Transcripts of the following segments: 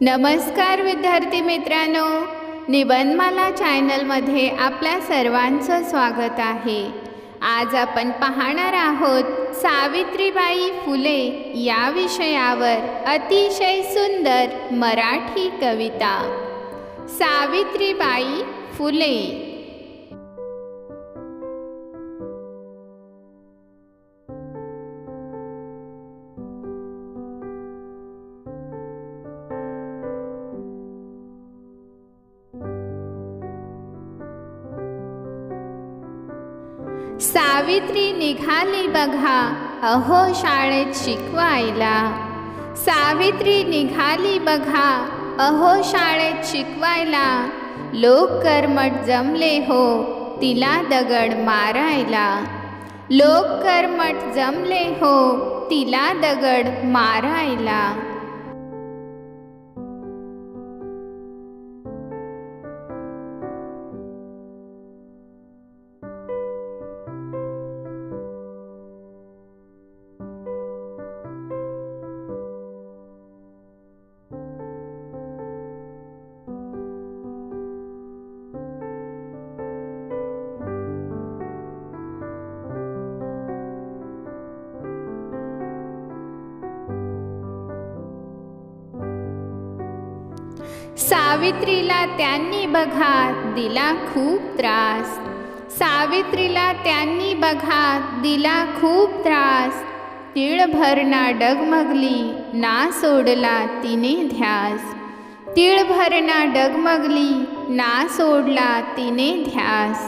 नमस्कार विद्यार्थी मित्रांनो, निबंधमाला चॅनलमध्ये आपल्या सर्वांचं स्वागत आहे। आज आपण पाहणार आहोत सावित्रीबाई फुले या विषयावर अतिशय सुंदर मराठी कविता। सावित्रीबाई फुले। सावित्री निघाली बघा अहो शाळेत शिकवायला। सावित्री निघाली बघा अहो शाळेत शिकवायला। लोक कर्मठ जमले हो तिला दगड मारायला। लोक कर्मठ जमले हो तिला दगड मारायला। सावित्रीला त्यांनी बघा दिला खूप त्रास। सावित्रीला त्यांनी बघा दिला खूप त्रास। तिळभर ना डगमगली ना सोडला तिने ध्यास। तिळभर ना डगमगली ना सोडला तिने ध्यास।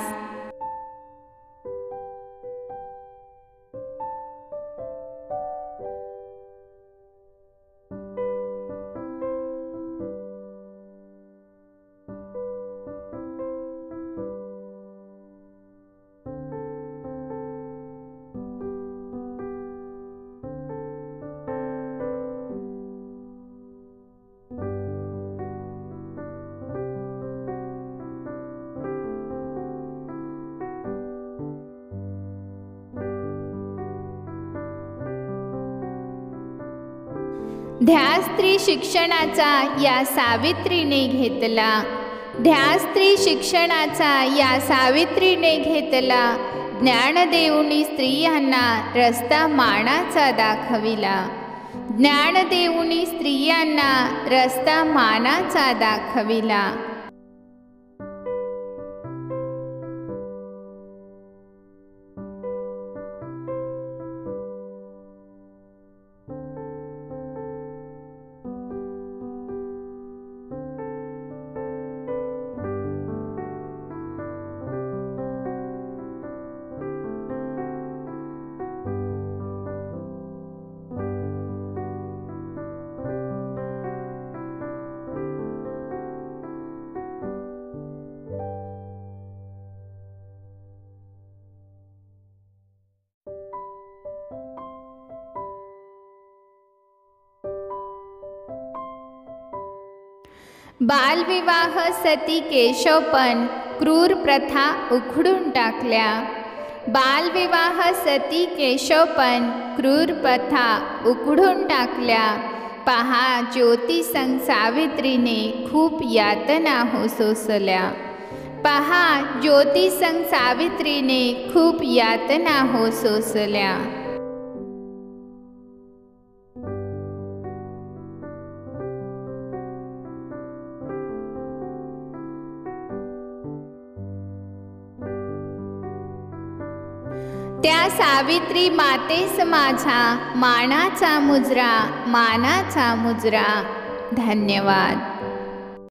ध्यास स्त्री शिक्षणाचा या सावित्रीने घेतला। ध्यास स्त्री शिक्षणाचा या सावित्रीने घेतला। ज्ञान देऊनी स्त्रियांना रस्ता मानाचा दाखविला। ज्ञान देऊनी स्त्रियांना रस्ता मानाचा दाखविला। बालविवाह सती केशवपण क्रूर प्रथा उखडून टाकल्या। बालविवाह सती केशवपण क्रूर प्रथा उखडून टाकल्या। पहा ज्योती संग सावित्रीने खूप यातना हो सोसल्या। पहा ज्योती संग सावित्रीने खूप यातना हो सोसल्या। त्या सावित्री मातेस माझा मानाचा मुजरा, मानाचा मुजरा। धन्यवाद।